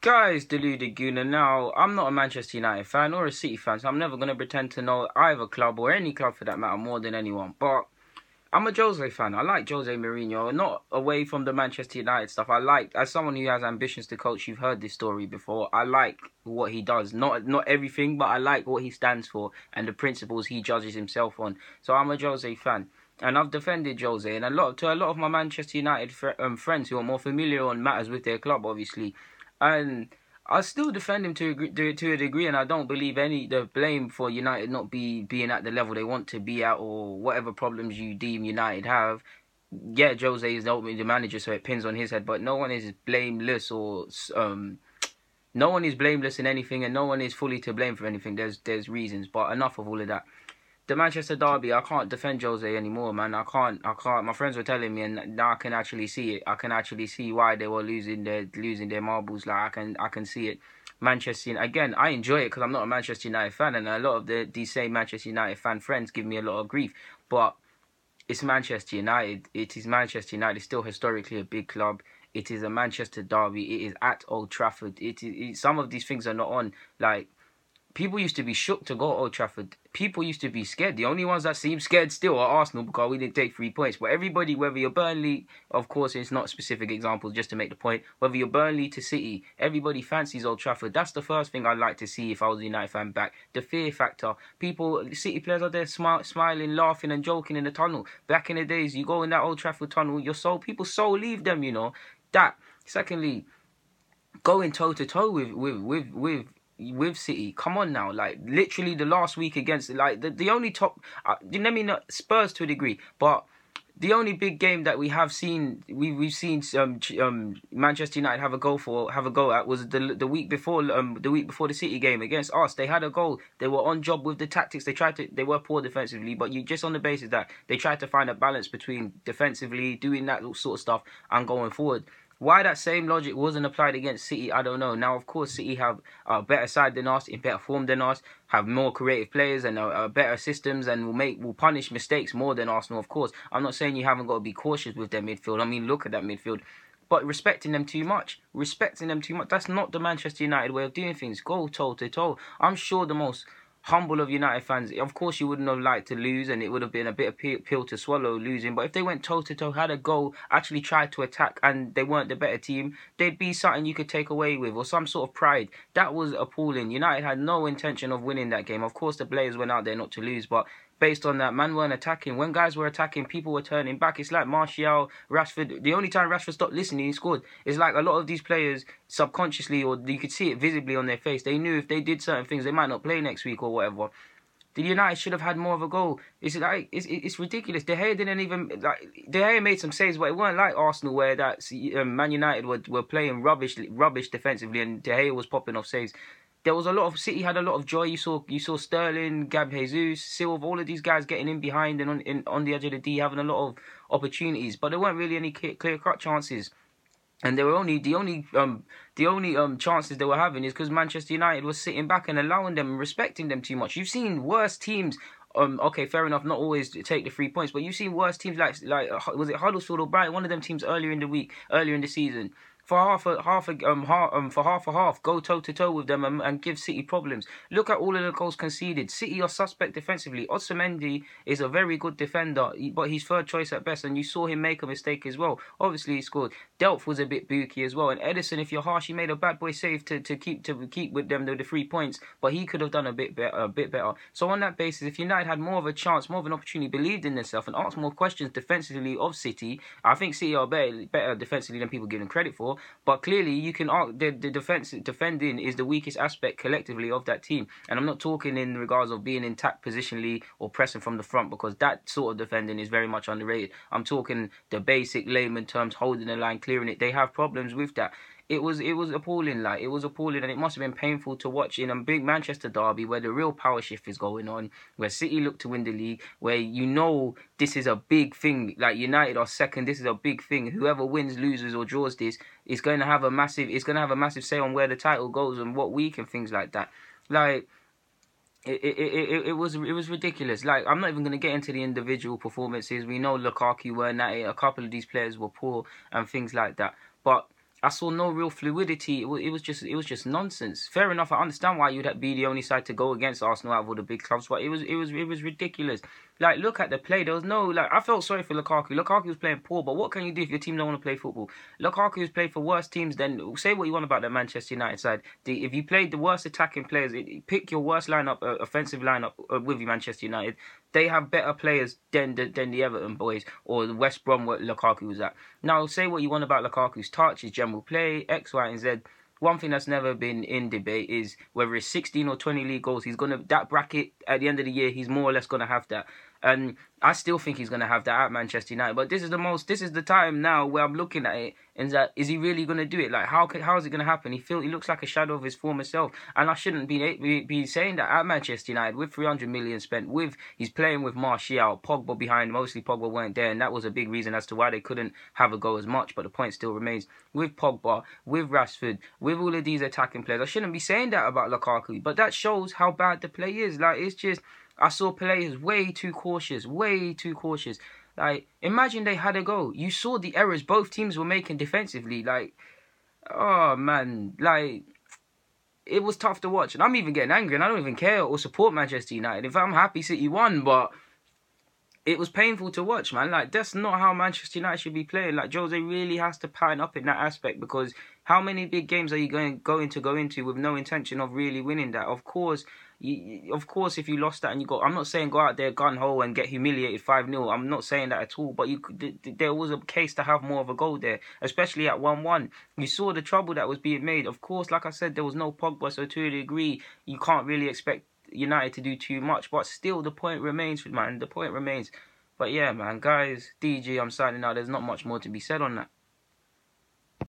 Guys, deluded Guna. Now, I'm not a Manchester United fan or a City fan, so I'm never going to pretend to know either club or any club for that matter more than anyone. But I'm a Jose fan. I like Jose Mourinho. Not away from the Manchester United stuff. I like, as someone who has ambitions to coach, you've heard this story before. I like what he does. Not everything, but I like what he stands for and the principles he judges himself on. So I'm a Jose fan. And I've defended Jose, and to a lot of my Manchester United friends who are more familiar on matters with their club, obviously, and I still defend him to a degree, and I don't believe any the blame for United not being at the level they want to be at, or whatever problems you deem United have. Yeah, Jose is ultimately the manager, so it pins on his head. But no one is blameless, or no one is blameless in anything, and no one is fully to blame for anything. There's reasons, but enough of all of that. The Manchester derby, I can't defend Jose anymore, man. I can't. My friends were telling me, and now I can actually see it. I can actually see why they were losing their marbles. Like I can see it. Manchester United, again, I enjoy it because I'm not a Manchester United fan, and a lot of these same Manchester United fan friends give me a lot of grief. But it's Manchester United. It is Manchester United. It's still historically a big club. It is a Manchester derby. It is at Old Trafford. Some of these things are not on. Like, people used to be shook to go to Old Trafford. People used to be scared. The only ones that seem scared still are Arsenal because we didn't take 3 points. But everybody, whether you're Burnley, of course, it's not specific examples, just to make the point. Whether you're Burnley to City, everybody fancies Old Trafford. That's the first thing I'd like to see if I was a United fan back. The fear factor. People, City players are there smiling, laughing and joking in the tunnel. Back in the days, you go in that Old Trafford tunnel, people's soul leave them, you know. That. Secondly, going toe to toe with City. Come on now, like literally the last week against like the only top. Let me not Spurs to a degree, but the only big game that we have seen we've seen Manchester United have a go at was the week before the City game against us. They had a goal. They were on job with the tactics. They were poor defensively, but you just on the basis that they tried to find a balance between defensively doing that sort of stuff and going forward. Why that same logic wasn't applied against City, I don't know. Now, of course, City have a better side than us, in better form than us, have more creative players and better systems, and will punish mistakes more than Arsenal. Of course, I'm not saying you haven't got to be cautious with their midfield. I mean, look at that midfield. But respecting them too much. That's not the Manchester United way of doing things. Go toe to toe. I'm sure the most humble of United fans, of course you wouldn't have liked to lose, and it would have been a bit of pill to swallow losing, but if they went toe to toe, had a goal, actually tried to attack, and they weren't the better team, they'd be something you could take away with, or some sort of pride. That was appalling. United had no intention of winning that game. Of course the players went out there not to lose, but based on that, man weren't attacking. When guys were attacking, people were turning back. It's like Martial, Rashford. The only time Rashford stopped listening, he scored. It's like a lot of these players subconsciously, or you could see it visibly on their face, they knew if they did certain things, they might not play next week or whatever. The United should have had more of a goal. It's ridiculous. De Gea didn't even De Gea made some saves, but it weren't like Arsenal where that Man United were playing rubbish defensively, and De Gea was popping off saves. There was a lot of City had a lot of joy. You saw Sterling, Gab Jesus, Silva, all of these guys getting in behind and on the edge of the D, having a lot of opportunities, but there weren't really any clear cut chances. And they were the only chances they were having is because Manchester United was sitting back and allowing them and respecting them too much. You've seen worse teams. Okay, fair enough. Not always take the 3 points, but you've seen worse teams like was it Huddersfield or Brighton? One of them teams earlier in the season. For half a half, go toe to toe with them and give City problems. Look at all of the goals conceded. City are suspect defensively. Otamendi is a very good defender, but he's third choice at best, and you saw him make a mistake as well. Obviously, he scored. Delph was a bit booky as well, and Edison, if you're harsh, he made a bad boy save to keep with them the 3 points, but he could have done a bit better. So on that basis, if United had more of a chance, more of an opportunity, believed in themselves, and asked more questions defensively of City, I think City are better defensively than people give them credit for. But clearly, you can the defending is the weakest aspect collectively of that team, and I'm not talking in regards of being intact positionally or pressing from the front, because that sort of defending is very much underrated. I'm talking the basic layman terms, holding the line, clearing it. They have problems with that. It was appalling, and it must have been painful to watch in a big Manchester derby where the real power shift is going on, where City look to win the league, where you know this is a big thing. Like United are second, this is a big thing. Whoever wins, loses, or draws this is going to have a massive. It's going to have a massive say on where the title goes and what week and things like that. Like. It was ridiculous. Like, I'm not even going to get into the individual performances. We know Lukaku weren't at it. A couple of these players were poor and things like that. But I saw no real fluidity. It was just nonsense. Fair enough, I understand why you'd be the only side to go against Arsenal out of all the big clubs, but it was ridiculous. Like, look at the play. There was no, like, I felt sorry for Lukaku. Lukaku was playing poor, but what can you do if your team don't want to play football? Lukaku has played for worse teams than, say what you want about the Manchester United side. If you played the worst attacking players, pick your worst lineup, offensive lineup with you, Manchester United. They have better players than the Everton boys or the West Brom where Lukaku was at. Now, say what you want about Lukaku's touch, his general play, X, Y, and Z. One thing that's never been in debate is whether it's 16 or 20 league goals. That bracket at the end of the year, he's more or less gonna have that. And I still think he's gonna have that at Manchester United. But this is the time now where I'm looking at it and that, is he really gonna do it? Like, how is it gonna happen? He looks like a shadow of his former self, and I shouldn't be saying that at Manchester United with 300 million spent, he's playing with Martial, Pogba behind. Mostly Pogba weren't there, and that was a big reason as to why they couldn't have a go as much. But the point still remains, with Pogba, with Rashford, with all of these attacking players, I shouldn't be saying that about Lukaku. But that shows how bad the play is. Like, it's just, I saw players way too cautious. Like, imagine they had a go. You saw the errors both teams were making defensively. Like, oh man, like, it was tough to watch. And I'm even getting angry, and I don't even care or support Manchester United. In fact, I'm happy City won, but it was painful to watch, man. Like, that's not how Manchester United should be playing. Like, Jose really has to pattern up in that aspect, because how many big games are you going to go into with no intention of really winning that? Of course, if you lost that and I'm not saying go out there gun-ho and get humiliated 5-0. I'm not saying that at all. But there was a case to have more of a goal there, especially at 1-1. You saw the trouble that was being made. Of course, like I said, there was no Pogba, so to a degree, you can't really expect United to do too much. But still, the point remains, man. The point remains. But yeah, man, guys, DG, I'm signing out. There's not much more to be said on that.